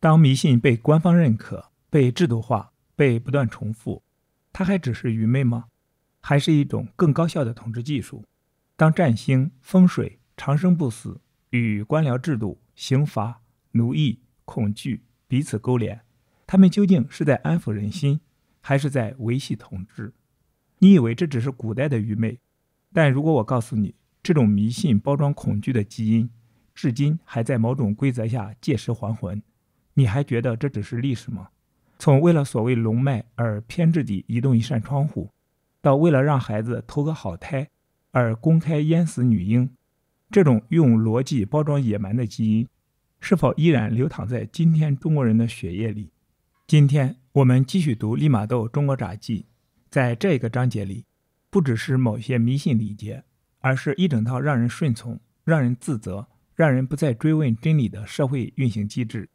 當迷信被官方認可、被制度化、被不斷重複，它還只是愚昧嗎？還是一種更高效的統治技術？當占星、風水、長生不死與官僚制度、刑罰、奴役、恐懼彼此勾連，他們究竟是在安撫人心，還是在維繫統治？你以為這只是古代的愚昧，但如果我告訴你，這種迷信包裝恐懼的基因，至今還在某種規則下借屍還魂，你還覺得這只是歷史嗎？從為了所謂龍脈而偏執地移動一扇窗戶，到為了讓孩子投個好胎而公開淹死女嬰，這種用邏輯包裝野蠻的基因，是否依然流淌在今天中國人的血液裡？今天我們繼續讀利瑪竇中國札記，在這個章節裡，不只是某些迷信禮節，而是一整套讓人順從、讓人自責、讓人不再追問真理的社會運行機制。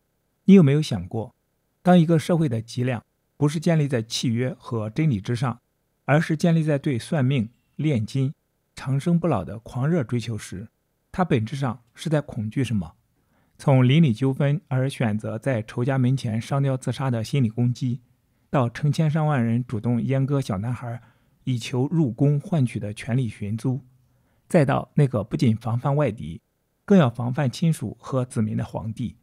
你有沒有想過，當一個社會的脊梁不是建立在契約和真理之上，而是建立在對算命、煉金、長生不老的狂熱追求時，它本質上是在恐懼什麼？從鄰里糾紛而選擇在仇家門前上吊自殺的心理攻擊，到成千上萬人主動閹割小男孩以求入宮換取的權力尋租，再到那個不僅防範外敵，更要防範親屬和子民的皇帝，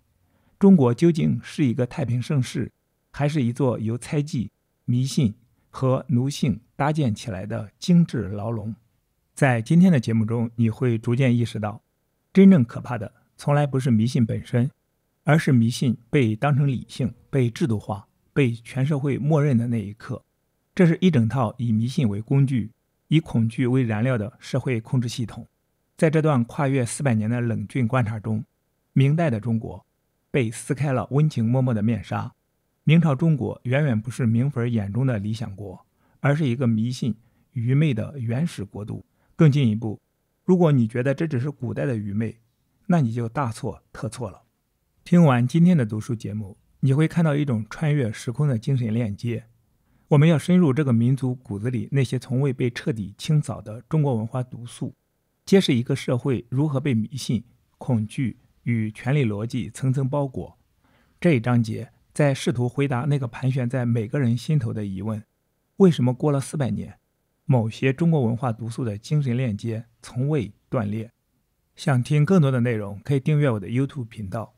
中國究竟是一個太平盛世，還是一座由猜忌、迷信和奴性搭建起來的精致牢籠？在今天的節目中，你会逐漸意識到，真正可怕的從來不是迷信本身，而是迷信被當成理性、被制度化、被全社會默認的那一刻。這是一整套以迷信為工具、以恐懼為燃料的社會控制系統。在這段跨越400年的冷峻觀察中，明代的中國被撕開了溫情脈脈的面紗。明朝中國遠遠不是明粉眼中的理想國，而是一個迷信、愚昧的原始國度。更進一步，如果你觉得這只是古代的愚昧，那你就大錯特錯了。聽完今天的讀書節目，你會看到一種穿越時空的精神鏈接。我們要深入這個民族骨子裡那些從未被徹底清掃的中國文化毒素，揭示一個社會如何被迷信、恐懼與權力邏輯層層包裹。這一章節在試圖回答那個盤旋在每個人心頭的疑問：為什麼過了400年，某些中國文化毒素的精神鏈接從未斷裂？想聽更多的內容，可以訂閱我的 YouTube 頻道。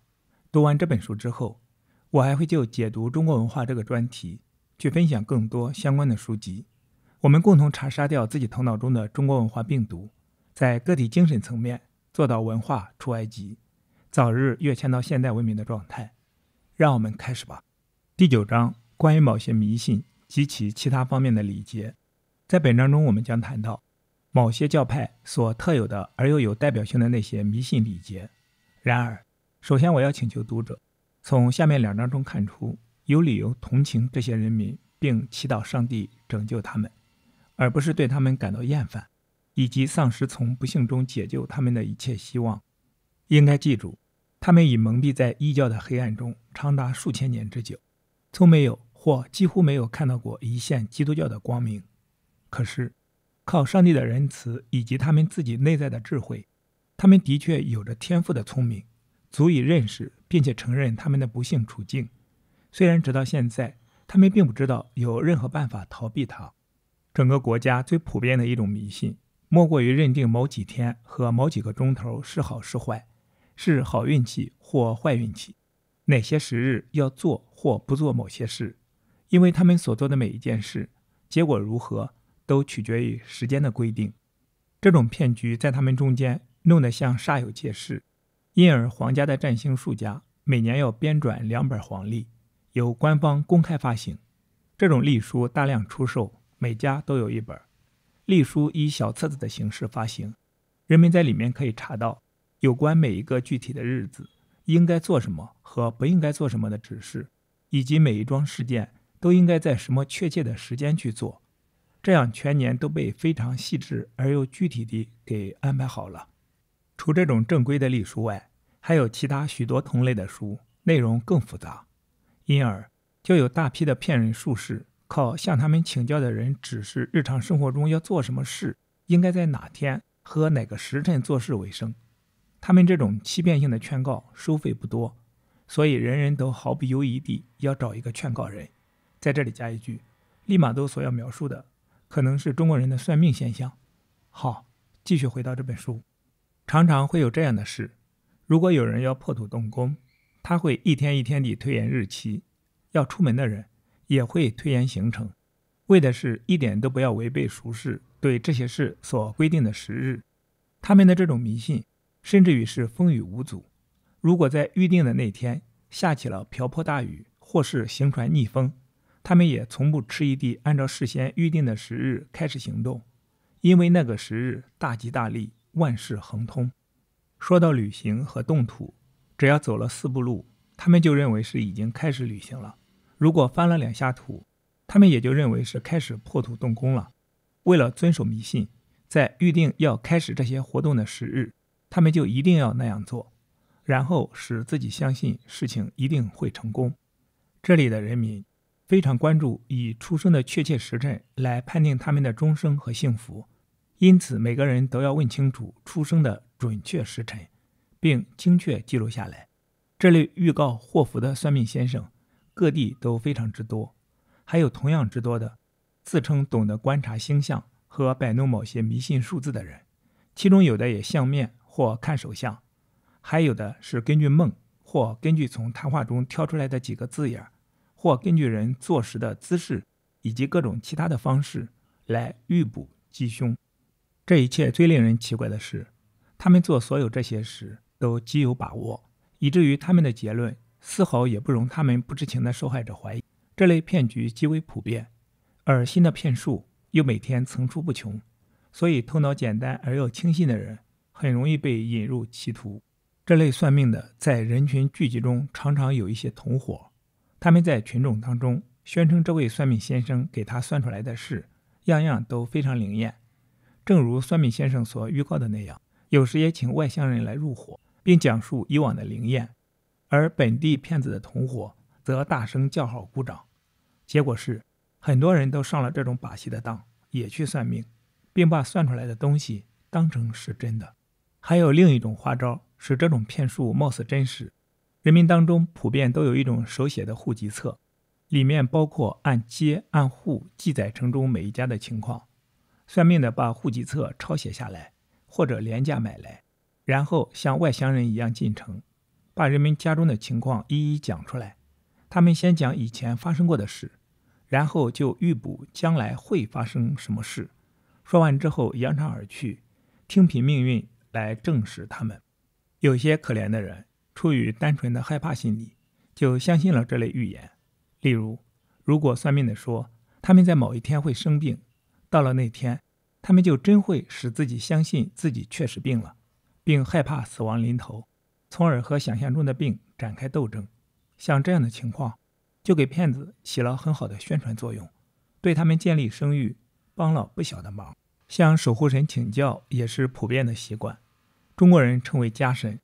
讀完這本書之後，我還會就解讀中國文化这個專題去分享更多相關的書籍。我們共同查殺掉自己頭腦中的中國文化病毒，在個體精神層面做到文化出埃及，早日躍遷到現代文明的狀態。讓我們開始吧。第9章，關於某些迷信及其其他方面的禮節。在本章中，我們將談到某些教派所特有的而又有代表性的那些迷信禮節。然而，首先我要請求讀者從下面2章中看出有理由同情這些人民，並祈禱上帝拯救他們，而不是对他們感到厭煩，以及喪失從不幸中解救他們的一切希望。應該記住，他們已蒙蔽在異教的黑暗中長達數千年之久，從沒有或幾乎沒有看到過一線基督教的光明。可是，靠上帝的仁慈以及他們自己內在的智慧，他們的確有着天賦的聰明，足以認識並且承認他們的不幸處境。雖然直到現在，他們並不知道有任何辦法逃避它。整個國家最普遍的一種迷信，莫過於認定某幾天和某幾個鐘頭是好是壞，是好運氣或壞運氣，哪些時日要做或不做某些事，因為他們所做的每一件事，結果如何都取決於時間的規定。這種騙局在他們中間弄得像煞有介事，因而皇家的占星術家每年要編纂2本黃曆，由官方公開發行。這種曆書大量出售，每家都有一本。曆書以小冊子的形式發行，人們在裡面可以查到有關每一個具體的日子應該做什麼和不應該做什麼的指示，以及每一樁事件都應該在什麼確切的時間去做。這樣全年都被非常細緻而又具體地給安排好了。除這種正規的曆書外，還有其他許多同類的書，內容更複雜，因而就有大批的騙人術士靠向他們請教的人指示日常生活中要做什麼事，應該在哪天和哪個時辰做事為生。他們這種欺騙性的勸告收費不多，所以人人都毫不猶豫地要找一個勸告人。在這裡加一句，利瑪竇所要描述的可能是中國人的算命現象。好，繼續回到這本書。常常會有這樣的事，如果有人要破土動工，他會一天一天地推延日期，要出門的人也會推延行程，為的是一點都不要違背俗世對這些事所規定的時日。他們的這種迷信甚至於是風雨無阻，如果在預定的那天下起了瓢潑大雨，或是行船逆風，他們也從不遲疑地按照事先預定的時日開始行動，因為那個時日大吉大利，萬事亨通。說到旅行和動土，只要走了4步路，他們就認為是已經開始旅行了。如果翻了2下土，他們也就認為是開始破土動工了。為了遵守迷信，在預定要開始這些活動的時日，他們就一定要那樣做，然後使自己相信事情一定會成功。這裡的人民非常關注以出生的確切時辰來判定他們的終生和幸福，因此每個人都要問清楚出生的準確時辰，並精確記錄下來。這類預告禍福的算命先生各地都非常之多，還有同樣之多的自稱懂得觀察星象和擺弄某些迷信數字的人，其中有的也相面或看手相，還有的是根據夢或根據從談話中挑出來的幾個字眼，或根據人坐時的姿勢以及各種其他的方式來預卜吉凶。這一切最令人奇怪的是，他們做所有這些事都極有把握，以至於他們的結論絲毫也不容他們不知情的受害者懷疑。這類騙局極為普遍，而新的騙術又每天層出不窮，所以頭腦簡單而又輕信的人很容易被引入歧途。這類算命的在人群聚集中常常有一些同夥，他們在群眾當中宣稱這位算命先生給他算出來的事樣樣都非常靈驗，正如算命先生所預告的那樣，有時也請外鄉人來入夥，並講述以往的靈驗，而本地騙子的同夥則大聲叫好鼓掌。結果是很多人都上了這種把戲的當，也去算命，並把算出來的東西當成是真的。還有另一種花招，使這種騙術貌似真實。人民當中普遍都有一種手寫的戶籍冊，裡面包括按街按戶記載城中每一家的情況。算命的把戶籍冊抄寫下來，或者廉價買來，然後像外鄉人一樣進城，把人們家中的情況一一講出來。他們先講以前發生過的事，然後就預卜將來會發生什麼事。說完之後揚長而去，聽憑命運來證實他們。有些可憐的人出於單純的害怕心理，就相信了這類預言。例如，如果算命的說他們在某一天會生病，到了那天，他們就真會使自己相信自己確實病了，並害怕死亡臨頭，從而和想象中的病展開鬥爭。像這樣的情況，就給騙子起了很好的宣傳作用，對他們建立聲譽幫了不小的忙。向守護神請教也是普遍的習慣，中國人稱為家神，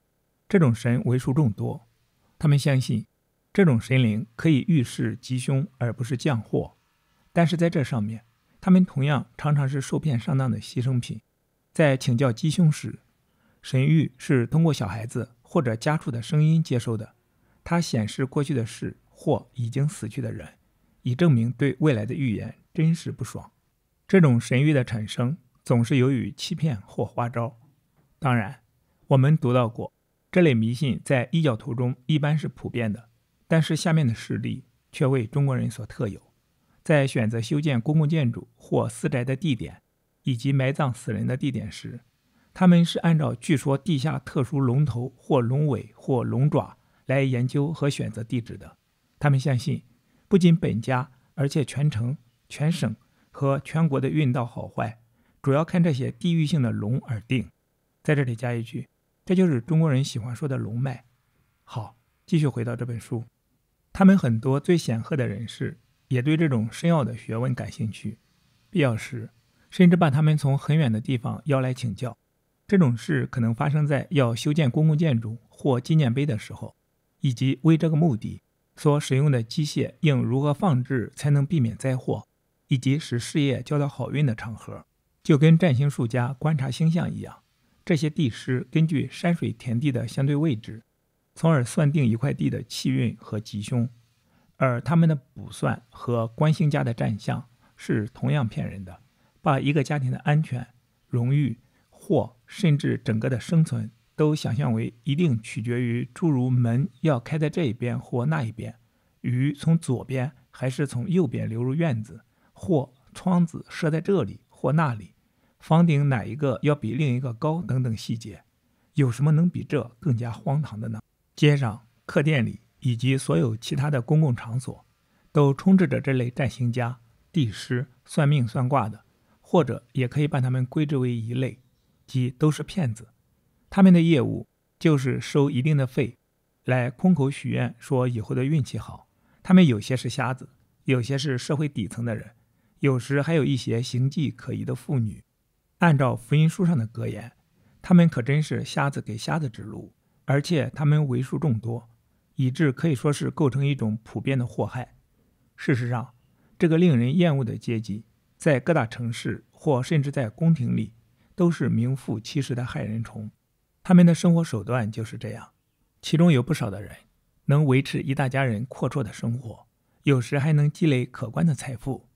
這種神為數眾多。他們相信這種神靈可以預示吉凶，而不是降禍。但是在這上面，他們同樣常常是受騙上當的犧牲品。在請教吉凶時，神諭是通過小孩子或者家畜的聲音接收的，它顯示過去的事或已經死去的人，以證明對未來的預言真實不爽。這種神諭的產生總是由於欺騙或花招。當然，我們讀到過，這類迷信在異教徒中一般是普遍的，但是下面的事例卻為中國人所特有。在選擇修建公共建築或私宅的地點，以及埋葬死人的地點時，他們是按照據說地下特殊龍頭或龍尾或龍爪來研究和選擇地址的。他們相信，不僅本家，而且全城、全省和全國的運道好壞，主要看這些地域性的龍而定。在這裡加一句，這就是中國人喜歡說的龍脈。好，繼續回到這本書。他們很多最顯赫的人士也對這種深奧的學問感興趣，必要時甚至把他們從很遠的地方邀來請教。這種事可能發生在要修建公共建築或紀念碑的時候，以及為這個目的所使用的機械應如何放置才能避免災禍，以及使事業交到好運的場合。就跟占星術家觀察星象一樣，這些地師根據山水田地的相對位置，從而算定一塊地的氣運和吉凶。而他們的卜算和觀星家的占相是同樣騙人的，把一個家庭的安全、榮譽或甚至整個的生存都想象為一定取決於諸如門要開在這一邊或那一邊，雨從左邊還是從右邊流入院子，或窗子設在這裡或那裡，房頂哪一個要比另一個高等等細節。有什麼能比這更加荒唐的呢？街上、客店裡以及所有其他的公共場所都充斥着這類占星家、地師、算命算卦的，或者也可以把他們歸之為一類，即都是騙子。他們的業務就是收一定的費來空口許願說以後的運氣好。他們有些是瞎子，有些是社會底層的人，有時還有一些形迹可疑的婦女。按照福音書上的格言，他們可真是瞎子給瞎子指路，而且他們为数众多，以致可以說是構成一種普遍的禍害。事實上，這個令人厭惡的階級在各大城市或甚至在宮廷裡都是名副其實的害人蟲。他們的生活手段就是這樣，其中有不少的人能維持一大家人闊綽的生活，有時還能積累可觀的財富。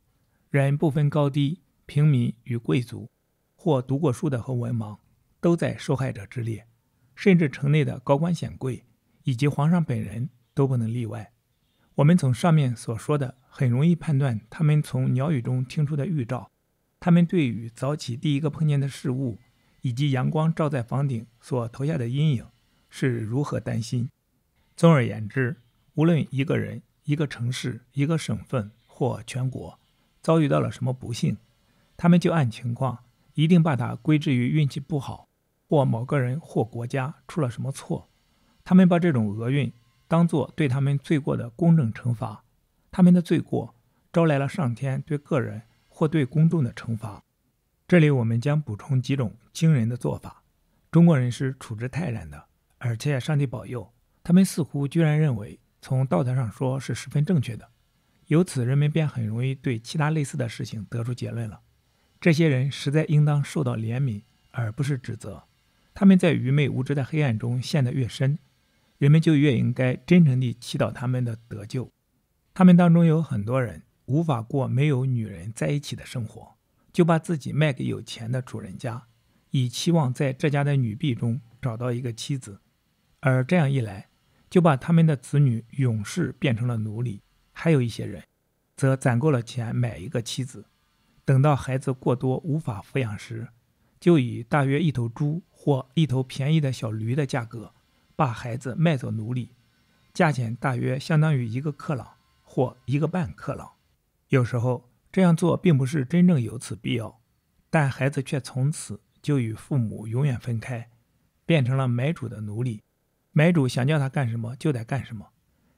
人不分高低，平民與貴族，或讀過書的和文盲，都在受害者之列，甚至城內的高官顯貴以及皇上本人都不能例外。我們從上面所說的很容易判斷他們從鳥語中聽出的預兆，他們對於早起第一個碰見的事物以及陽光照在房頂所投下的陰影是如何擔心。總而言之，無論一個人、一個城市、一個省份或全國遭遇到了什麼不幸，他們就按情況一定把它歸之於運氣不好，或某個人或國家出了什麼錯。他們把這種厄運當作對他們罪過的公正懲罰，他們的罪過招來了上天對個人或對公眾的懲罰。這裡我們將補充幾種驚人的做法。中國人是處之泰然的，而且上帝保佑，他們似乎居然認為從道德上說是十分正確的，由此人們便很容易對其他類似的事情得出結論了。這些人實在應當受到憐憫，而不是指責。他們在愚昧無知的黑暗中陷得越深，人們就越應該真誠地祈禱他們的得救。他們當中有很多人無法過沒有女人在一起的生活，就把自己賣給有錢的主人家，以期望在這家的女婢中找到一個妻子，而這樣一來，就把他們的子女永世變成了奴隸。還有一些人則攢夠了錢買一個妻子，等到孩子過多無法撫養時，就以大約一頭豬或一頭便宜的小驢的價格把孩子賣作奴隸，價錢大約相當於1個克朗或1個半克朗。有時候這樣做並不是真正有此必要，但孩子卻從此就與父母永遠分開，變成了買主的奴隸。買主想叫他幹什麼就得幹什麼。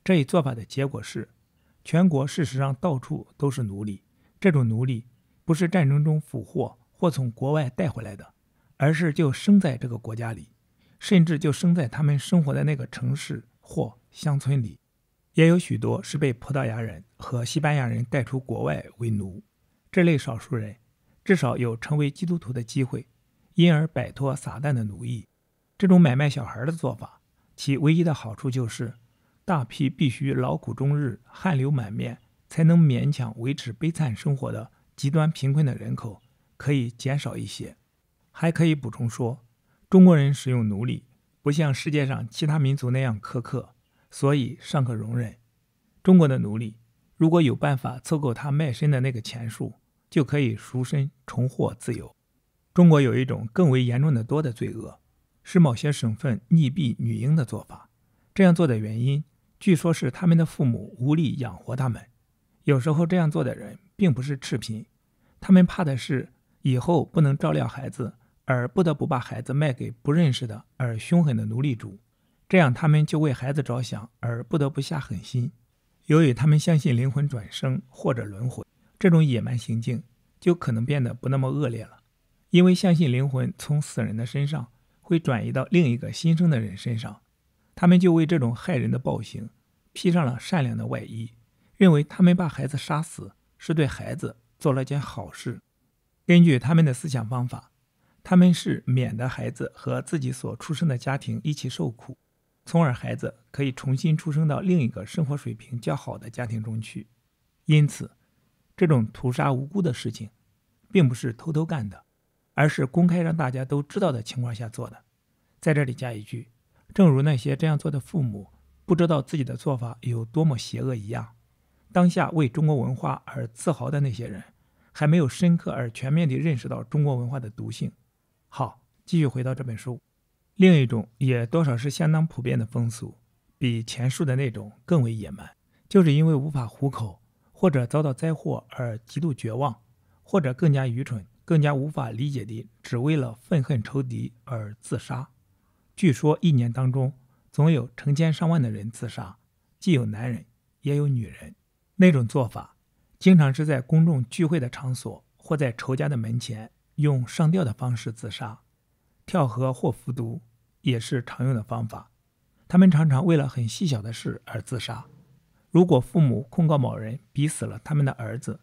這一做法的結果是，全國事實上到處都是奴隸。這種奴隸不是戰爭中俘獲或從國外帶回來的，而是就生在這個國家裡，甚至就生在他們生活的那個城市或鄉村裡。也有許多是被葡萄牙人和西班牙人帶出國外為奴。這類少數人至少有成為基督徒的機會，因而擺脫撒旦的奴役。這種買賣小孩的做法，其唯一的好處就是大批必須勞苦終日、汗流滿面才能勉強維持悲慘生活的極端貧困的人口可以減少一些。還可以補充說，中國人使用奴隸不像世界上其他民族那樣苛刻，所以尚可容忍。中國的奴隸如果有辦法湊夠他賣身的那個錢數，就可以贖身重獲自由。中國有一種更為嚴重的多的罪惡，是某些省份溺斃女嬰的做法。這樣做的原因，據說是他們的父母無力養活他們。有時候這樣做的人並不是赤貧，他們怕的是以後不能照料孩子，而不得不把孩子賣給不認識的而凶狠的奴隸主。這樣他們就為孩子着想，而不得不下狠心。由於他們相信靈魂轉生或者輪迴，這種野蠻行徑就可能變得不那麼惡劣了。因為相信靈魂從死人的身上會轉移到另一個新生的人身上，他們就為這種害人的暴行披上了善良的外衣，認為他們把孩子殺死是對孩子做了件好事。根據他們的思想方法，他們是免得孩子和自己所出生的家庭一起受苦。從而孩子可以重新出生到另一個生活水平較好的家庭中去。因此，這種屠殺無辜的事情並不是偷偷幹的，而是公開讓大家都知道的情況下做的。在這裡加一句，正如那些這樣做的父母不知道自己的做法有多麼邪惡一樣，當下為中國文化而自豪的那些人還沒有深刻而全面地認識到中國文化的毒性。好，繼續回到這本書。另一種也多少是相當普遍的風俗，比前述的那種更為野蠻，就是因為無法糊口，或者遭到災禍而極度絕望，或者更加愚蠢，更加無法理解的只為了憤恨仇敵而自殺。據說一年當中總有成千上萬的人自殺，既有男人也有女人。那種做法經常是在公眾聚會的场所或在仇家的门前用上吊的方式自殺，跳河或服毒也是常用的方法。他們常常为了很細小的事而自殺。如果父母控告某人逼死了他們的兒子，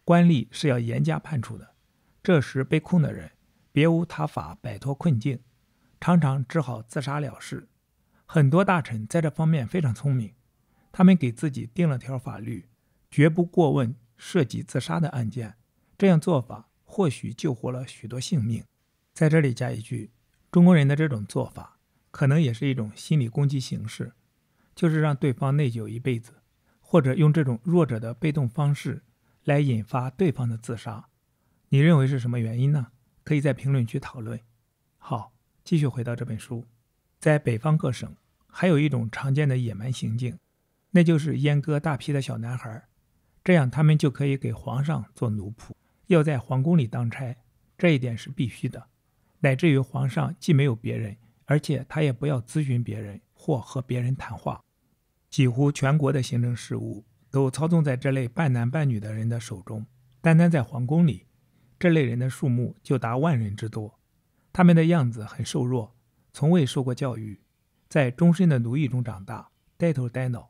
官吏是要嚴加判處的。這時被控的人別無他法擺脫困境，常常只好自殺了事。很多大臣在這方面非常聰明，他們給自己定了條法律，絕不過問涉及自殺的案件。這樣做法或許救活了許多性命。在這裡加一句，中國人的這種做法可能也是一種心理攻擊形式，就是讓對方內疚一輩子，或者用這種弱者的被動方式來引發對方的自殺。你認為是什麼原因呢？可以在評論區討論。好，繼續回到這本書。在北方各省還有一種常見的野蠻行徑，那就是閹割大批的小男孩，這樣他們就可以給皇上做奴僕，要在皇宮裡當差，這一點是必須的。乃至於皇上既沒有別人，而且他也不要諮詢別人或和別人談話。幾乎全國的行政事務都操縱在這類半男半女的人的手中，單單在皇宮裡，這類人的數目就達萬人之多。他們的樣子很瘦弱，從未受過教育，在終身的奴役中長大，呆頭呆腦，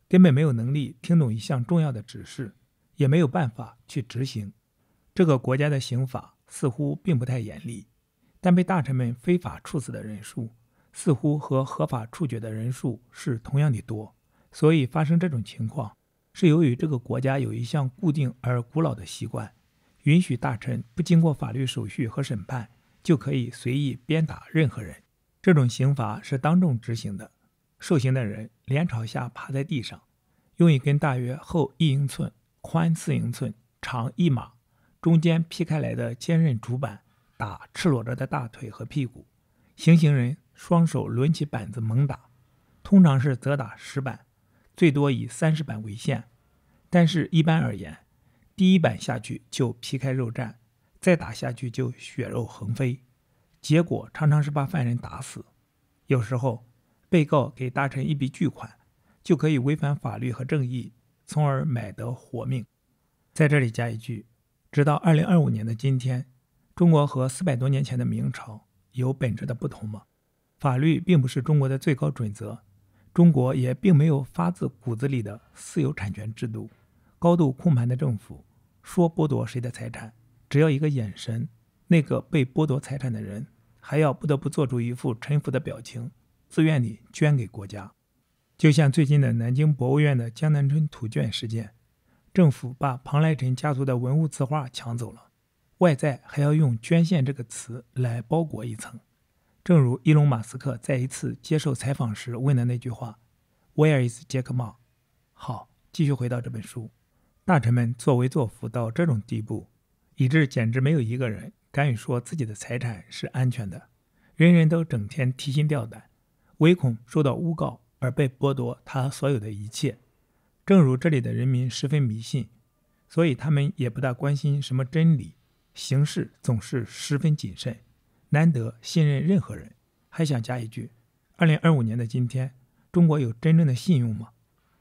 根本沒有能力聽懂一項重要的指示，也沒有辦法去執行。這個國家的刑法似乎並不太嚴厲，但被大臣們非法處死的人數似乎和合法處決的人數是同樣的多。所以發生這種情況，是由於這個國家有一項固定而古老的習慣，允許大臣不經過法律手續和審判，就可以隨意鞭打任何人。這種刑罰是當眾執行的，受刑的人臉朝下趴在地上，用一根大約厚1英寸、寬4英寸、長1碼、中間劈開來的堅韌竹板打赤裸着的大腿和屁股。行刑人雙手掄起板子猛打，通常是責打10板，最多以30板為限。但是一般而言，第1板下去就皮開肉綻，再打下去就血肉橫飛，結果常常是把犯人打死。有時候被告給大臣一筆巨款，就可以違反法律和正義，從而買得活命。在這裡加一句，直到2025年的今天，中國和400多年前的明朝有本質的不同嗎？法律並不是中國的最高準則，中國也並沒有發自骨子裡的私有產權制度。高度控盤的政府說剝奪誰的財產，只要一個眼神，那個被剝奪財產的人還要不得不做出一副臣服的表情，自願地捐給國家。就像最近的南京博物院的江南春土卷事件，政府把庞莱臣家族的文物字畫搶走了，外在還要用捐獻这個詞來包裹一層。正如伊隆馬斯克在一次接受採訪時問的那句話 Where is Jack Ma？ 好，繼續回到這本書。大臣們作威作福到這種地步，以致簡直沒有一個人敢於說自己的財產是安全的，人人都整天提心吊膽，唯恐受到誣告而被剝奪他所有的一切。正如這裡的人民十分迷信，所以他們也不大關心什麼真理，行事總是十分謹慎，難得信任任何人。還想加一句，2025年的今天，中國有真正的信用嗎？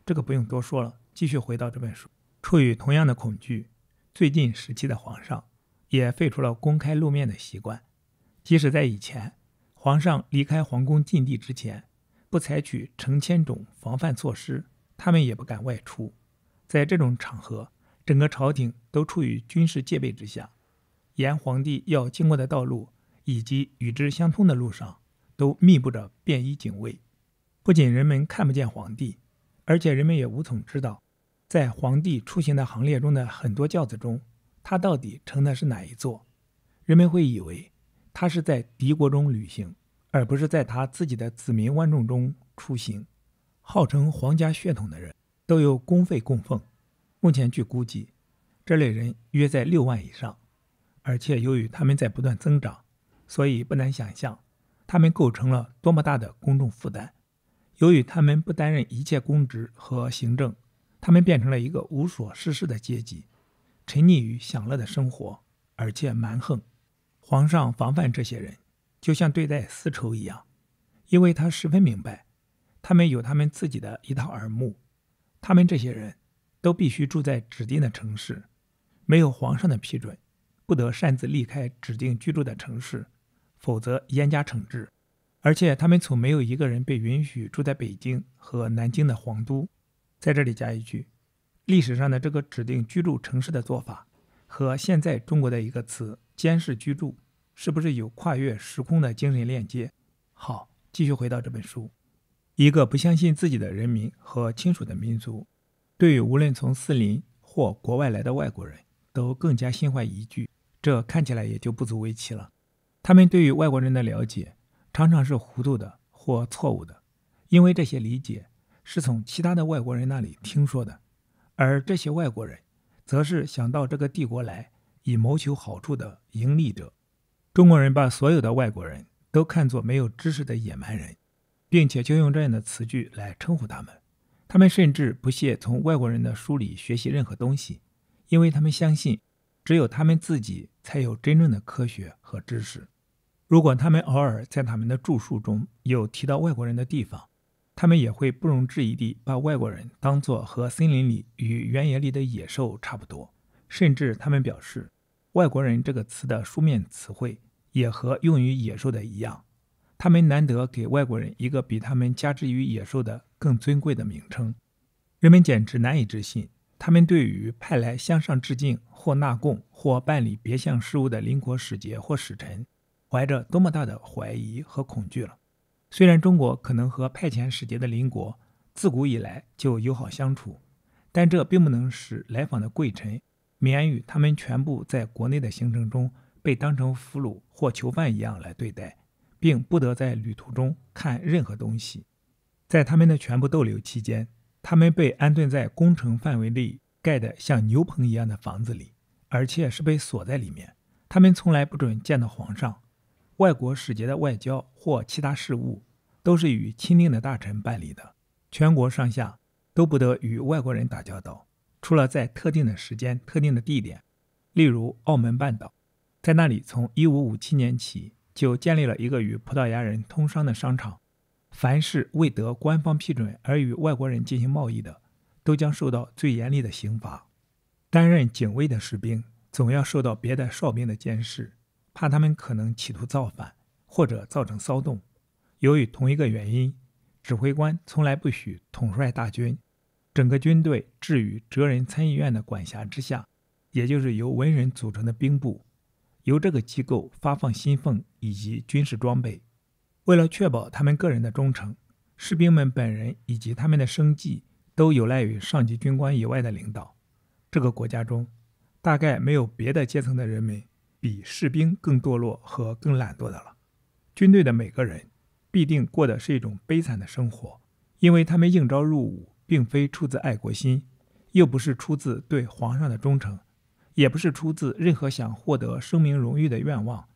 這個不用多說了，繼續回到這本書。出於同樣的恐懼，最近時期的皇上也廢除了公開露面的習慣。即使在以前，皇上離開皇宮禁地之前，不採取成千種防範措施，他們也不敢外出。在這種場合，整個朝廷都處於軍事戒備之下，沿皇帝要經過的道路以及與之相通的路上，都密布着便衣警衛。不僅人們看不見皇帝，而且人們也無從知道，在皇帝出行的行列中的很多轎子中，他到底乘的是哪一座。人們会以為他是在敌國中旅行，而不是在他自己的子民万眾中出行。号稱皇家血統的人都有公费供奉，目前据估計，這類人約在6萬以上，而且由於他們在不斷增長，所以不難想象他們構成了多麼大的公众負擔。由于他們不擔任一切公職和行政，他們變成了一個無所事事的階級，沉溺於享樂的生活，而且蠻橫。皇上防範這些人，就像對待絲綢一樣，因為他十分明白，他們有他們自己的一套耳目。他們這些人都必須住在指定的城市，沒有皇上的批准，不得擅自離開指定居住的城市，否則嚴加懲治。而且他們從沒有一個人被允許住在北京和南京的皇都。在這裡加一句，歷史上的這個指定居住城市的做法，和現在中國的一個詞監視居住，是不是有跨越時空的精神鏈接？好，繼續回到這本書。一個不相信自己的人民和親屬的民族，對於無論從四鄰或國外來的外國人，都更加心懷疑懼，這看起來也就不足為奇了。他們對於外國人的了解常常是糊塗的或錯誤的，因為這些理解是從其他的外國人那裡聽說的，而這些外國人則是想到這個帝國來以謀求好處的盈利者。中國人把所有的外國人都看作沒有知識的野蠻人，並且就用這樣的詞句來稱呼他們。他們甚至不屑從外國人的書裡學習任何東西，因為他們相信只有他們自己才有真正的科學和知識。如果他們偶爾在他們的著述中有提到外国人的地方，他們也會不容置疑地把外國人當作和森林裡與原野裡的野獸差不多，甚至他们表示外國人這個詞的書面詞彙也和用於野獸的一樣，他們難得給外國人一個比他們加之於野獸的更尊貴的名稱。人們簡直難以置信，他們對於派來向上致敬或納貢或辦理別項事務的鄰國使節或使臣，懷着多麼大的懷疑和恐懼了。雖然中國可能和派遣使節的鄰國自古以來就友好相處，但這並不能使來訪的貴臣免於他們全部在國內的行程中被當成俘虜或囚犯一樣來對待，並不得在旅途中看任何東西。在他們的全部逗留期間，他們被安頓在宫城範圍內蓋得像牛棚一樣的房子裡，而且是被鎖在裡面。他們從來不准見到皇上，外國使節的外交或其他事務都是與欽定的大臣辦理的，全國上下都不得與外國人打交道，除了在特定的時間、特定的地點，例如澳門半島。在那裡從1557年起就建立了一個與葡萄牙人通商的商場，凡是未得官方批准而與外國人進行貿易的，都將受到最嚴厲的刑罰。擔任警衛的士兵總要受到別的哨兵的監視，怕他們可能企圖造反或者造成騷動。由於同一個原因，指揮官從來不許統帥大軍，整個軍隊置於哲人參議院的管轄之下，也就是由文人組成的兵部，由這個機構發放薪俸以及軍事裝備。為了確保他們個人的忠誠，士兵們本人以及他們的生計都有賴於上級軍官以外的領導。這個國家中大概沒有別的階層的人們比士兵更墮落和更懶惰的了。軍隊的每個人必定過的是一種悲慘的生活，因為他們應召入伍並非出自愛國心，又不是出自對皇上的忠誠，也不是出自任何想獲得声名榮譽的願望，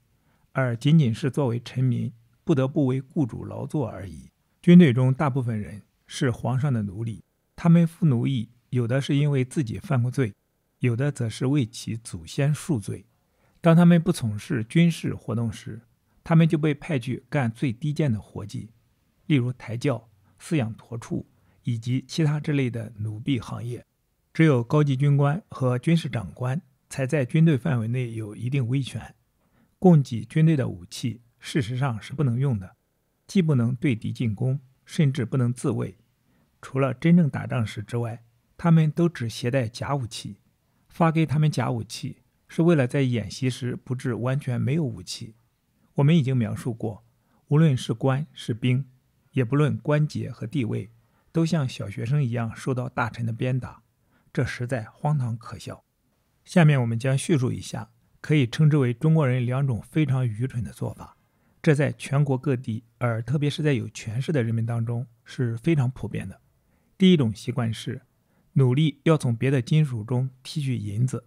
而僅僅是作為臣民不得不為雇主勞作而已。軍隊中大部分人是皇上的奴隸，他們服奴役，有的是因為自己犯過罪，有的則是為其祖先贖罪。當他們不從事軍事活動時，他們就被派去幹最低賤的活計，例如抬轎、飼養駝畜以及其他之類的奴婢行業。只有高級軍官和軍事長官才在軍隊範圍內有一定威權。供給軍隊的武器事實上是不能用的，既不能對敵進攻，甚至不能自衛。除了真正打仗時之外，他們都只攜帶假武器。發給他們假武器是為了在演習時不致完全沒有武器。我們已經描述過，無論是官是兵，也不論關節和地位，都像小學生一樣受到大臣的鞭打，這實在荒唐可笑。下面我們將敘述一下可以稱之為中國人2種非常愚蠢的做法，這在全國各地，而特別是在有權勢的人們當中是非常普遍的。第一種習慣是努力要從別的金屬中提取銀子，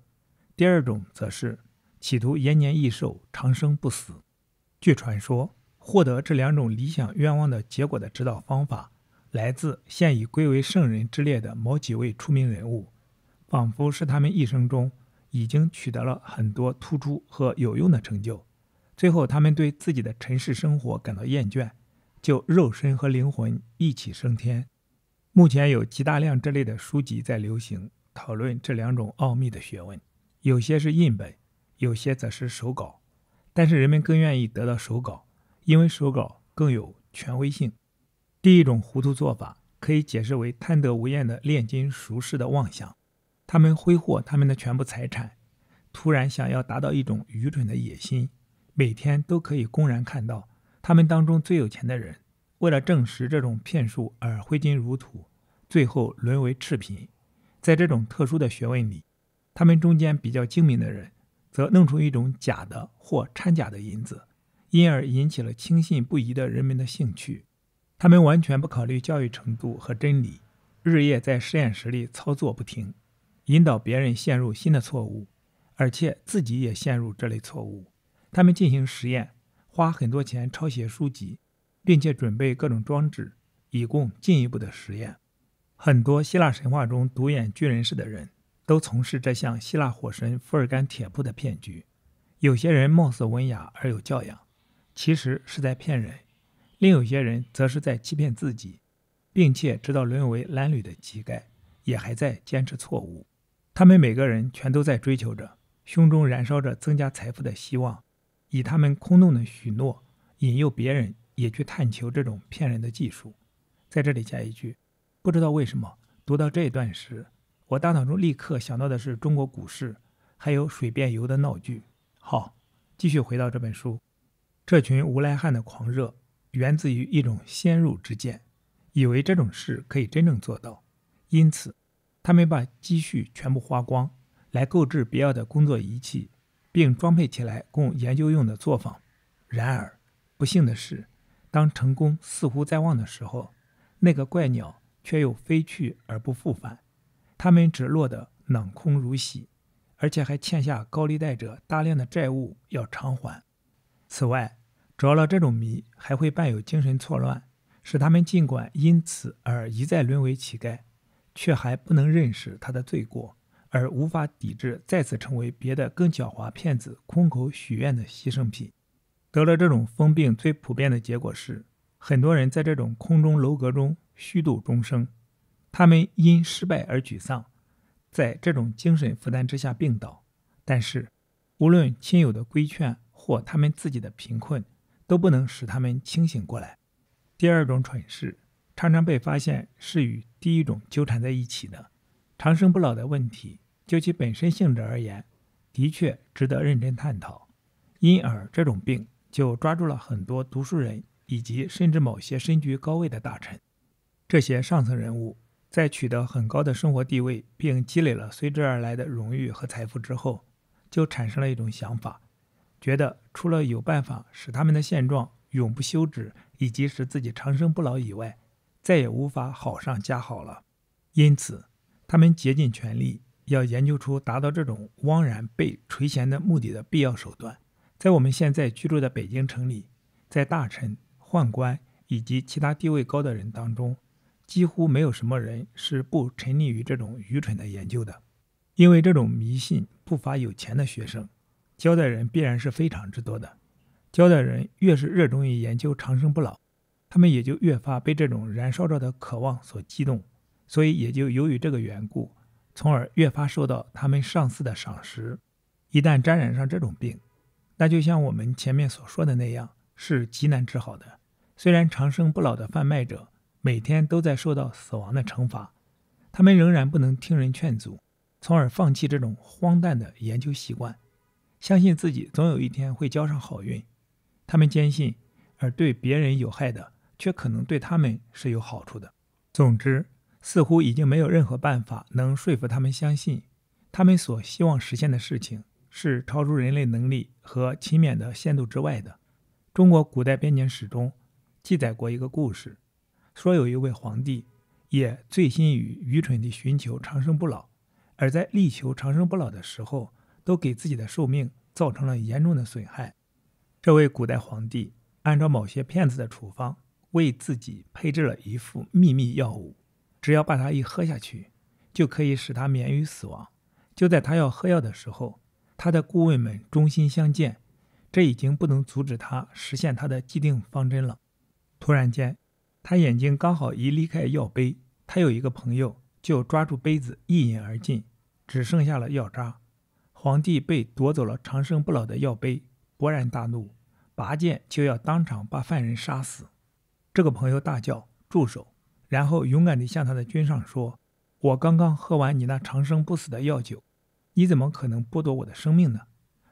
第二種則是企圖延年益壽、長生不死。據傳說，獲得這2種理想願望的結果的指導方法，來自現已歸為聖人之列的某幾位出名人物，仿佛是他們一生中已經取得了很多突出和有用的成就，最後他們對自己的塵世生活感到厭倦，就肉身和灵魂一起升天。目前有极大量这類的書籍在流行，討論這2種奧秘的學問，有些是印本，有些則是手稿，但是人們更願意得到手稿，因為手稿更有權威性。第一種糊涂做法可以解釋為貪得無厭的煉金術士的妄想，他們揮霍他們的全部財產，突然想要達到一種愚蠢的野心，每天都可以公然看到他們當中最有錢的人為了證實這種騙術而揮金如土，最後淪為赤貧。在這種特殊的學問裡，他們中間比較精明的人則弄出一種假的或摻假的银子，因而引起了轻信不疑的人们的興趣。他們完全不考慮教育程度和真理，日夜在實驗室裡操作不停，引導別人陷入新的錯誤，而且自己也陷入這類錯誤。他們進行實驗，花很多錢抄寫書籍，並且準備各種裝置，以供進一步的實驗。很多希臘神話中獨眼巨人式的人都從事這項希臘火神福爾甘鐵撲的騙局。有些人貌似文雅而有教養，其實是在騙人；另有些人則是在欺騙自己，並且直到淪為襤褸的乞丐，也還在堅持錯誤。他們每個人全都在追求着，胸中燃燒着增加財富的希望，以他們空洞的許諾引誘別人也去探求這種騙人的技術。在這裡加一句，不知道為什麼讀到這一段時，我大腦中立刻想到的是中國股市還有水變油的鬧劇。好，繼續回到這本書。這群無賴漢的狂熱源自於一種先入之見，以為這種事可以真正做到，因此他們把積蓄全部花光來購置必要的工作儀器，並裝配起來供研究用的作坊。然而不幸的是，當成功似乎在望的時候，那個怪鳥卻又飛去而不復返，他們只落得囊空如洗，而且還欠下高利貸者大量的債務要償還。此外，着了這種迷還會伴有精神錯亂，使他們儘管因此而一再淪為乞丐，卻還不能認識他的罪過，而無法抵制再次成為別的更狡猾騙子空口許願的犧牲品。得了這種瘋病最普遍的結果是，很多人在這種空中樓閣中虛度終生，他們因失敗而沮喪，在這種精神負擔之下病倒。但是無論親友的規勸或他們自己的貧困，都不能使他們清醒過來。第二種蠢事常常被發現是與第一種糾纏在一起的。長生不老的問題，就其本身性質而言，的確值得認真探討。因而這種病就抓住了很多讀書人以及甚至某些身居高位的大臣。這些上層人物在取得很高的生活地位並積累了隨之而來的榮譽和財富之後，就產生了一種想法，覺得除了有辦法使他們的現狀永不休止以及使自己長生不老以外，再也無法好上加好了。因此他們竭盡全力要研究出達到這種枉然被垂涎的目的的必要手段。在我們現在居住的北京城裡，在大臣、宦官以及其他地位高的人當中，幾乎沒有什麼人是不沉溺於這種愚蠢的研究的。因為這種迷信不乏有錢的學生，教的人必然是非常之多的。教的人越是熱衷於研究長生不老，他們也就越發被這種燃燒着的渴望所激動，所以也就由於這個緣故，從而越發受到他們上司的賞識。一旦沾染上這種病，那就像我們前面所說的那樣，是極難治好的。雖然長生不老的販賣者每天都在受到死亡的懲罰，他們仍然不能聽人勸阻，從而放棄這種荒誕的研究習慣，相信自己總有一天會交上好運。他們堅信，而對別人有害的卻可能對他們是有好處的。總之，似乎已經沒有任何辦法能說服他們相信，他們所希望實現的事情是超出人類能力和勤勉的限度之外的。中國古代編年史中記載過一個故事，說有一位皇帝也醉心於愚蠢地尋求長生不老，而在力求長生不老的時候，都給自己的壽命造成了嚴重的損害。這位古代皇帝按照某些騙子的處方，為自己配制了一副秘密藥物，只要把它一喝下去，就可以使他免於死亡。就在他要喝药的时候，他的顧問們忠心相見，這已經不能阻止他實現他的既定方針了。突然間，他眼睛剛好一離開藥杯，他有一個朋友就抓住杯子一飲而盡，只剩下了藥渣。皇帝被夺走了长生不老的药杯，勃然大怒，拔剑就要當場把犯人殺死。這個朋友大叫住手，然後勇敢地向他的軍上說，我剛剛喝完你那長生不死的藥酒，你怎麼可能剝奪我的生命呢？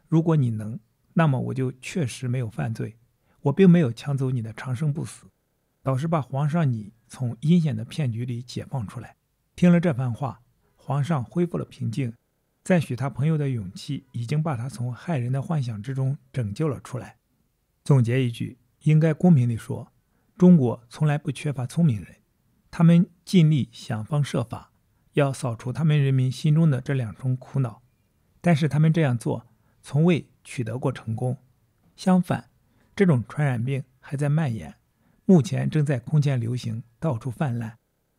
如果你能，那麼我就確實沒有犯罪，我並沒有搶走你的長生不死，倒是把皇上你從陰險的騙局裡解放出來。聽了這番話，皇上恢復了平靜，讚許他朋友的勇氣已經把他從害人的幻想之中拯救了出來。總結一句，應該公平地說，中國從来不缺乏聰明人，他們盡力想方設法要掃除他們人民心中的這兩重苦惱，但是他們這樣做從未取得過成功。相反，這種傳染病還在蔓延，目前正在空前流行，到處泛濫，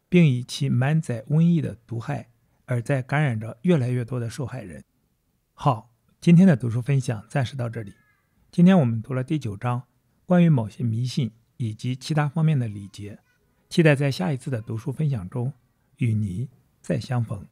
並以其滿載瘟疫的毒害而在感染着越來越多的受害人。好，今天的讀書分享暫時到這裡。今天我們讀了第9章，關於某些迷信以及其他方面的禮節，期待在下一次的讀書分享中與你再相逢。